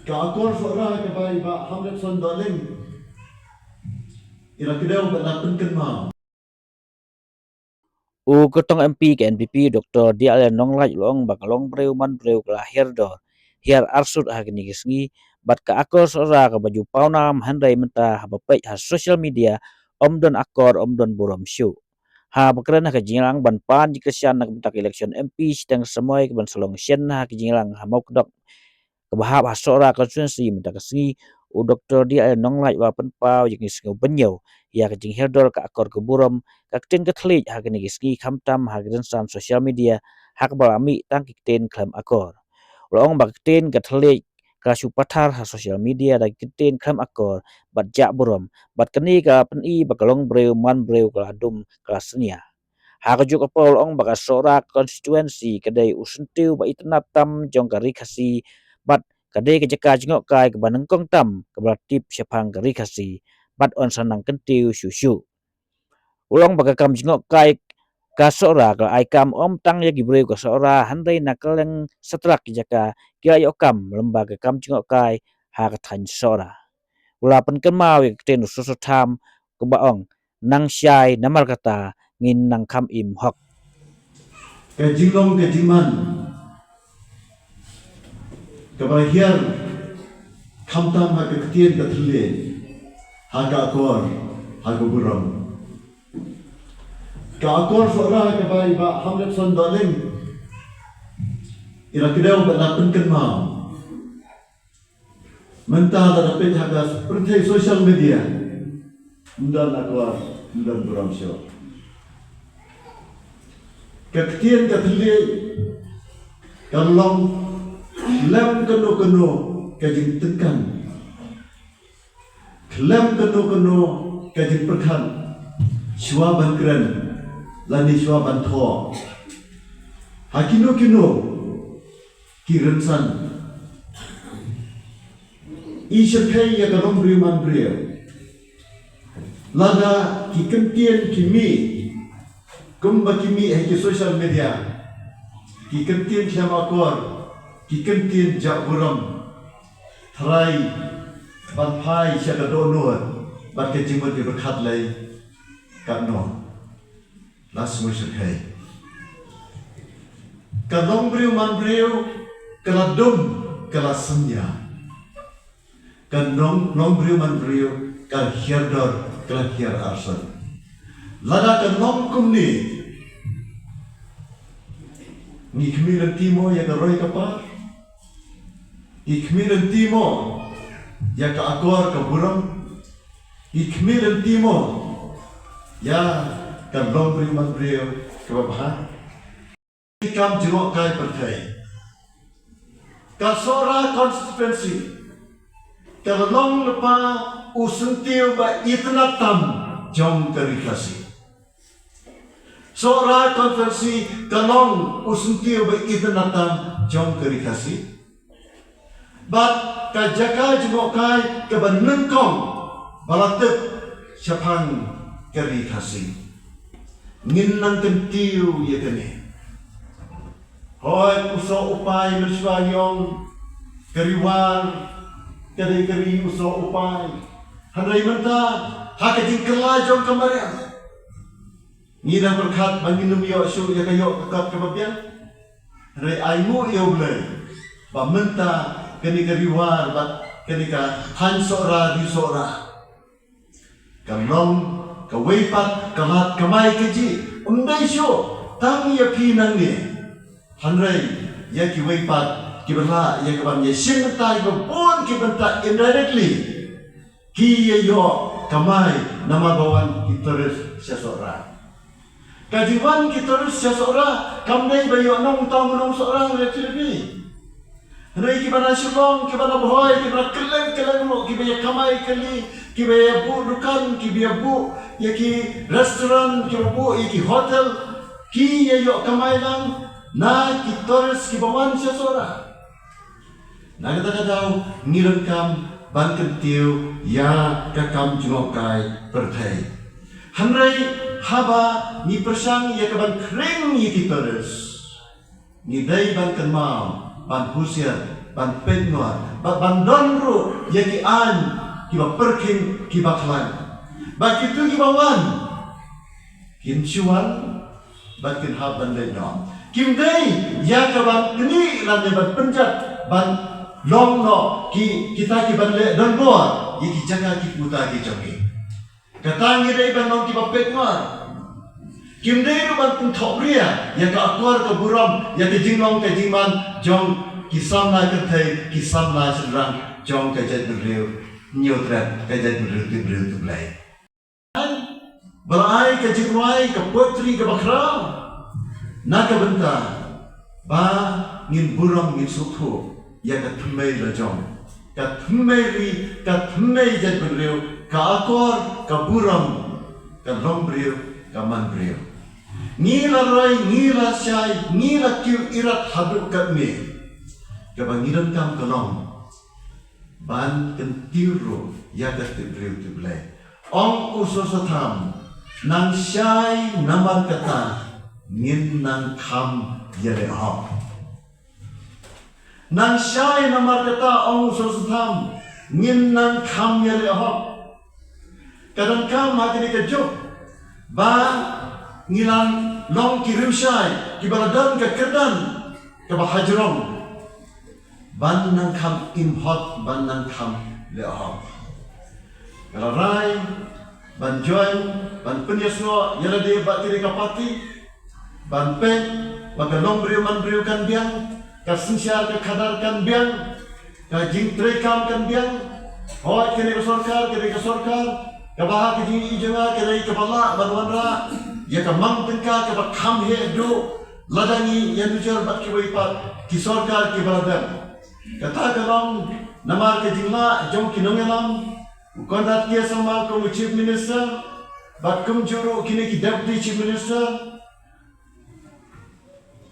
Kakor suara kepada Pak Hamid Sondaling. Ira kedau berlapan kenal. Ketong MP ke NPP Dr. Dial Nonglaj long bakalong breu man breu kelahir do. Hiar arsut hagni gisngi bat ka akor sora ka baju paunam handai menta habapej ha social media omdon akor omdon buram syu. Ha bakran ha jingang ban pan dikesian nak bentak election MP sedang semoy ke ban selong sien ha jingang ha mau kedok kebahap hasora konstituensi menta kesngi u Dr. Dial Nonglaj wa penpau jing sengu benyau ya ke jing herdor ka akor ke buram kakten katlik ha kini gisgi kamtam ha san sosial media hak balami tang kikten klaim akor ulong bakten katlik ka supatar ha sosial media da kikten klaim akor bat jak buram bat keni ka peni bakalong breu man breu kaladum kelasnya ha kajuk apa ulong bakasora konstituensi kedai usentiu ba itnatam jong kari kasi bat kadai kejeka jengok kai ke banengkong tam ke belatip syapang kari kasi bat on sanang kentiu syusyu ulong bagakam jengok kai kasora ke aikam om tang ya gibreu kasora handai nakal yang setrak jaka kia yokam lembaga kam jengok kai ha kathan sora ulapan kemau ya keten susutam ke baong nang syai namal kata ngin nang kam im hok Kajingong kajiman. Kepada hiar kamtam ha keketian kathle. Ha kakor ha buram. Kakor suara kepada Pak Hamid Sondaling. Ira kedau berlapan kenal. Mentah dapat hagas seperti sosial media. Mundan akor, mundan buram syo. Keketian kathle kalong lem keno kajing tekan. Lem keno kajing perkan. Syua bankren lani syua bantho. Hakino kirensan. Isyakai ya kalong beriman beriau. Lada kikentian kimi. Kumba kimi ke social media. Kikentian syama akor. Kikentian jak buram. Terai banpai syaka donor. Bat kejimut di berkat lai. Kakno. Las musyakai. Kalong beriu man beriu. Kaladum kalasanya. Kalong beriu man beriu. Kal hierdor kal hier arsan. Lada kalong kumni. Ni kemiran timo ya ka roy kapar. Ikmiran timo ya ka akor ka buram. Ikmiran timo ya ka lombri manbrio ka babahan. Ikam jengok kai pertai. Kasora konstituensi. Kalong lepa usentiu ba itnatam jom terikasi. Sora konversi kalong usentiu ba itnatam jom terikasi. Bat kajaka jengok kai kebanengkong balatep syapang terikasi. Nginang kentiu ya kene. Hoi uso upai merswayong keriwar keri uso upai. Handai menta hakajing kelajong kemarin. Ngira berkat banginum yo syu ya kayo kekat kebabian. Handai aimu yo blay. Ba menta keni keriwar bat keni ka han sora di sora. Kamnom kawaipat kamat kamai keji. Undai syo tang ya pinang ni. Handai ya ki waipat ki berla ya kaban ya sing tai ko pun ki benta indirectly ki yo kamai nama bawan ki terus sesora kajiwan ki terus sesora kamnai bayo nong tong nong seorang ya tibi rei ki bana sulong ki bana boy ki bana keleng mo ki baya kamai kali ki baya bu dukan ki baya bu ya ki restoran ki bu ki hotel ki yo kamai lang na kitoris kibawan siya sora. Nagdagadaw nirangkam ban kentiu ya kakam jungokai pertai. Hanray haba ni persang ya kaban kering ya kitoris. Ni day ban kenmau, ban husian, ban penwa, ban donro ya ki an, ki ba perkin, ki ba klan. Ba kitu ki bawan. Kim chuan, ban kin hab ban le no. Kim day ya kaban kini lan ban penjat ban long no kita ki ban le donro, ya ki jaga ki puta ki jogi. Katang day ban long ki ba penwa. Kim day ru ban pun thok ria ya ka akwar ka buram ya ka jinglong ka jingman jong ki samna ka thai ki samna senrang jong ka jat beriu nyotrat ka jat beriu tu blai berai ka jingwai ka potri ka bakrau na ka benta ba ngin buram ngin sukhu ya ka thmei la jong ka thmei jat beriu ka akwar ka buram ka long beriu ka man beriu. Ngila rai, ngila syai, ngila kiu irat habib kat me. Kebangiran kam kelong. Ban kentiru ya kat tibriu tiblai. Ong usosatam. Nang syai namar kata. Ngin nang kam yale hop. Nang syai namar kata ong usosatam. Ngin nang kam yale hop. Kadang kam hati ni kejuk. Ba ngilang long kirim syai kibaradan ke kedan ke bahajrong ban nang kam imhot ban nang kam leoh kalau rai ban join ban penyesno yala de batiri kapati ban pen maka long beriu man beriu kan biang ka sinsyar ke kadar kan biang ka jing trekam kan biang hoi kene ke sorkar ka bahak ke jing ijenga kene ke bala ban wanra ya ka mang tengka ka ba kham he do ladani ya nujar bat ki wai pat ki sarkar ki baradam kata ka long namar ke jingla jong ki nongelam kondat ke sama ko chief minister bat kum juro kini ki deputy chief minister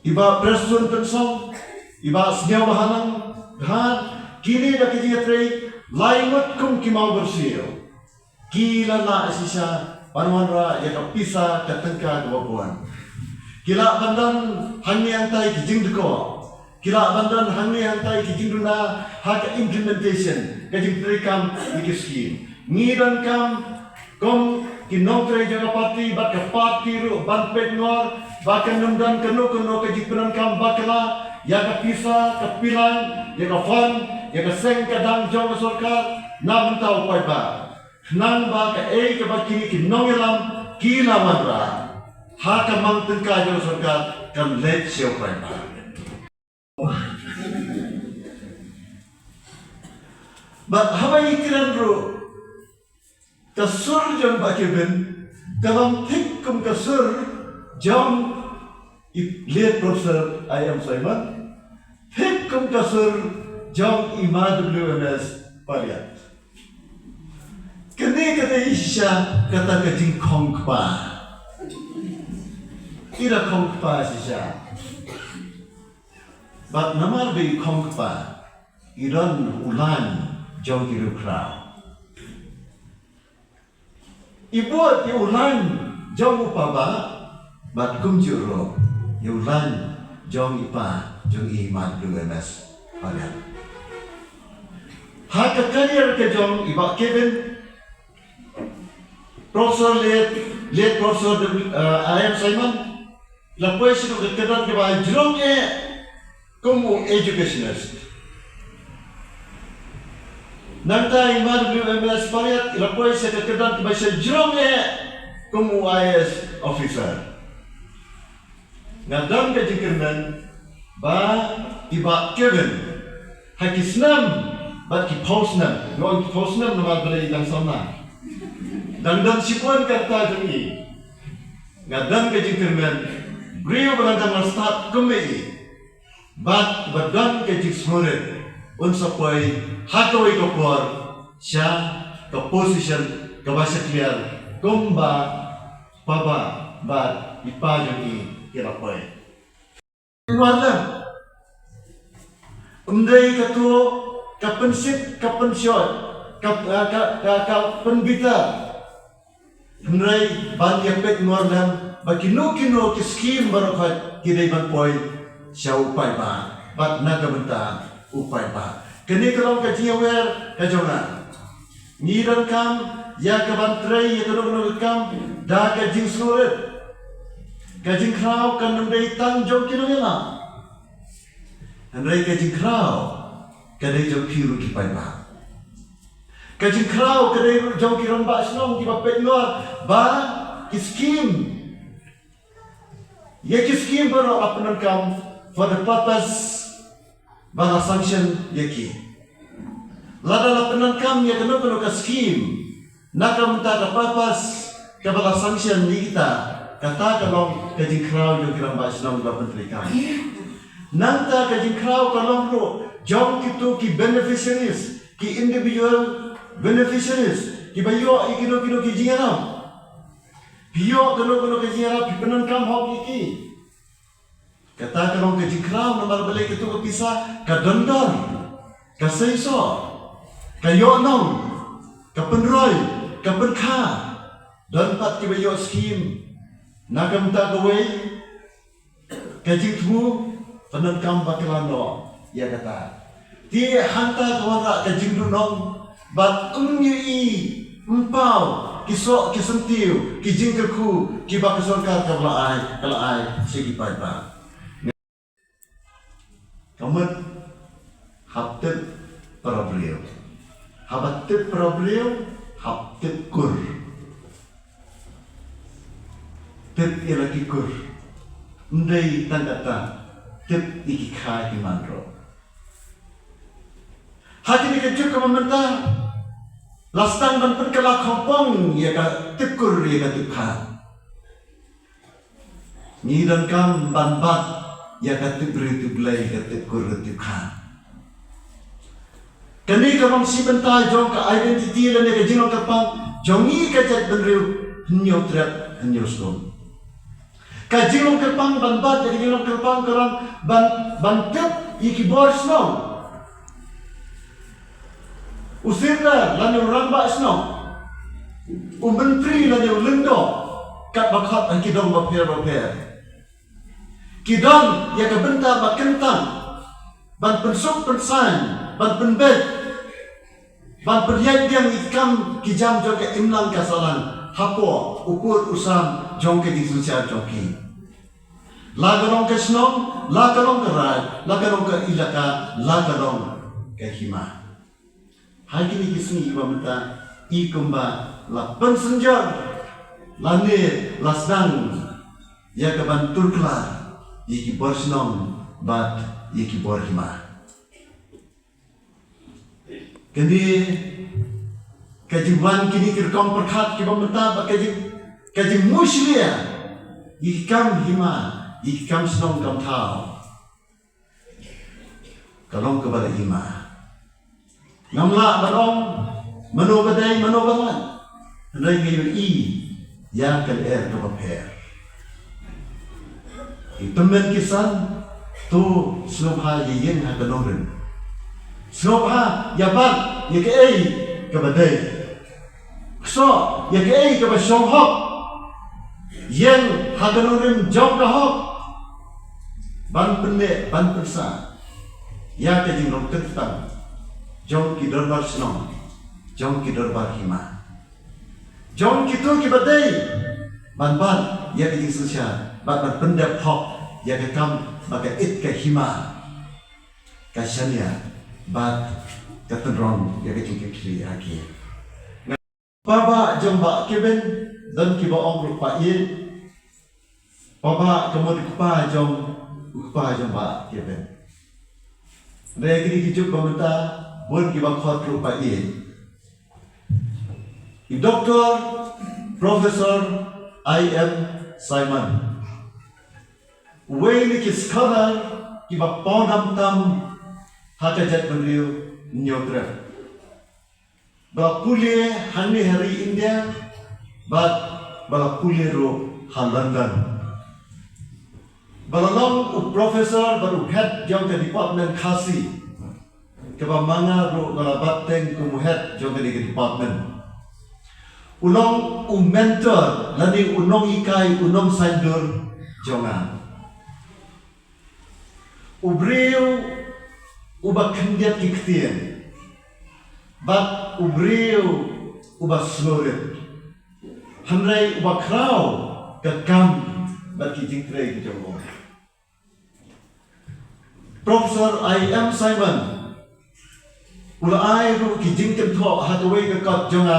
iba president pensong iba snya bahanang dhan kini da ki tre laimut kum ki mau bersio kila la asisa Panwanra ya kapisa katengka kebapuan. Kila bandan hangi antai kijing deko. Kila bandan hangi antai kijing duna hak implementation kajing terikam ikiskin. Ngidan kam kom kinongtre jaga parti bat ke parti ru ban petnor bakan numdan kenu kajing penan kam bakla ya kapisa kapilan ya kafan ya kaseng kadang jong sarkar nam tau pai ba. Nang ba ka ke ba kini ki nongelam kila madra ha ka mang tengka jo sarkar kan let sio pai ba but habai kiran ru ka sur jong ba ke ben dalam thik kum ka sur jong lihat profesor ayam Simon thik kum ka sur jong imad WMS paliat kene kata isya kata kajing kongpa ira kongpa sisya bat namar be kongpa iran ulan jong kiru krau ibuat ya ulan jong upaba bat kumjuro ya ulan jong ipa jong iman WMS palian hak karier ke jong iba Kevin Profesor lihat Profesor ayam Simon lapoi situ kekedan ke bahaya jerong kamu educationist nanta imad WMS pariat lapoi situ kekedan ke bahaya jerong kamu IS officer ngadam ke jengkerman ba iba Kevin hakisnam bat ki posnam no posnam nama beli lang sana dan sipuan kata demi ngadam ke jengkerman beliau berangkat start kembali bat badan ke jengsuret unsapai hakawai kopor sya ke position ke bahasa clear gomba baba bat ipajungi kirapai wala umdai katu kapensit kapensyot kapenbita Henry ban yapet ngorlam ba kino ki scheme barokat kidai ban point siya upay ba bat nagamenta upay ba kini kalong ka jiawer ka jonga ngiran kam ya ka ban tray ya ka kam da ka jing suret ka jing kraw kan nundai tang jong kino yala Henry ka jing kraw ka dai jong kiru ki pay ba Kajing kraw kadai jong kiron ba snong ki bapet ngor ba iskim. Ye kiskim baro apunan kam for the purpose ba la sanction yeki. Lada apunan kam ye kano ka skim. Nakam ta ka purpose ka ba la sanction ni kita. Kata kalong kajing kraw jong kiron ba snong ba pentri kam. Nanta kajing kraw kalong ro jong kitu ki beneficiaries ki individual beneficiaries ki bayo ikino ki jingara piyo kano ki jingara pipenan kam hok iki kata kalong ke jikrau nomor balik itu ke pisah ka dondon ka seiso ka yonong ka penroy ka penkha dan pat ki bayo skim nakam ta gawe ka jingtu penan kam bakalano ya kata ti hanta kawara ka jingdunong bat umyi empau kisok kisentiu kijingkerku kibakasorkar kalai segi pada kamu haptet problem habatet problem haptet kur tet ilaki kur ndai tandata tet ikikai himandro hati ni kejuk kementah lastang dan perkala kompong ya ka tikur ya ka tikha ni dan kam ban bat ya ka tibri tiblai ka tikur tikha kani ka bang si bentai jong ka identity lan ka jinong ka pang jongi ka jat benriu hnyo trap hnyo stom ka jinong ka pang ban bat ya jinong ka pang karang ban tip ikibor snom usirna lanyo ramba sno menteri lanyo lendo kat bakat an kidong baper kidong ya ka benta bakentang ban pensuk pensan ban penbet ban peryat yang ikam kijam jo ke imlang kasalan hapo ukur usam jong ke disucia jongki lagarong ke sno lagarong ke rai lagarong ke ilaka lagarong ke hima Hai kini kisni iba menta ikumba la pensenjor lane lasdang ya kaban turkla yiki borsnom bat yiki borhima kendi kajiban kini kirkom perkhat kiba menta ba kaji muslia yiki kam hima yiki kam snom kam thao kalong kepada hima Namla barong manobadai manobalan Hendai ngayon ya kan kapaper Itumen kisan tu slobha yen ha kanorin slobha yabat ya ke kabadai so ya ke kabashong hok yen ha kanorin jong ka hok ban pende ban persa ya ke jingrong ketang Jom ki darbar senong, jom ki darbar hima, jom kitu ki badai, ban ya ki susya, ban pendap hok, ya ki kam baga it ke hima, kasanya, bat ketenrong ya ki cungkit kiri lagi. Baba jom ba keben dan ki ba ong rupa ye, baba kemudian kupa jom ba keben. Dari kini kijuk bamenta. Buat kita khot rupa ini. Dr. Professor I.M. Simon. Wei ni scholar kita pondam tam hakajat beliau nyotra. Bapule hani hari India, bapule ro London. Balalong professor baru head jauh ke department khasi. Keba manga ro ngalabat teng kumuhet jong ke department Unong mentor lani unong ikai unong sandur jonga. Ubriu uba kendiat kiktian. Bat ubriu uba snorit. Handai uba krau kekam bat kijing trei kejongo. Profesor I.M. Simon ula ai ru kijing kentho hatawai kekat jonga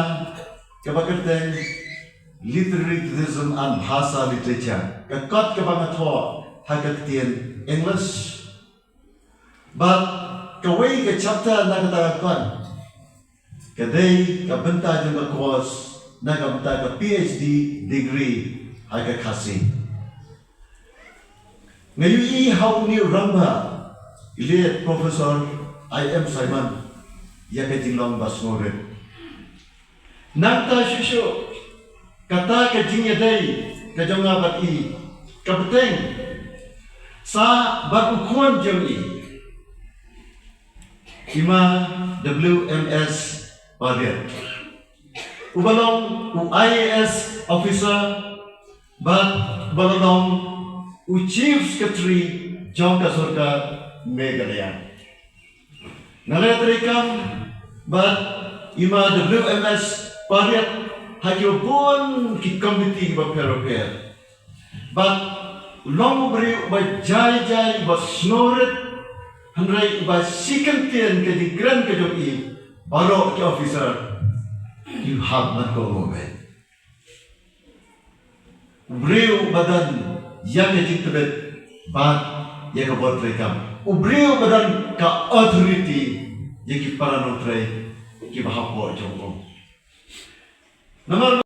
kebakerteng literarism and bahasa literature kekat kebangatho hakaktian English but kawai ke chapter na katakan kadai kabenta jonga course na kabenta ka PhD degree hakakasi ngayu how ni ramba ile Profesor I.M. Simon ya ke jinglong basngore nangta shushu kata ke jingya dai ke jonga bat i kapteng sa baku kuan jongi ima WMS Padiat ubalong IAS officer bat balong chief secretary jongka surga Meghalaya. Nalatrikam bat ima WMS Padiat hajobon ki committee ba peroper. Bat long beri ba jai ba snoret handrai ba sikantian ke di grand ke joki baro ke officer you have not go moment. Beriu badan yang jitbet bat ya ka bot rekam. Ubriu badan ka authority yang ki paranotre ki bahapo jongko. Nomor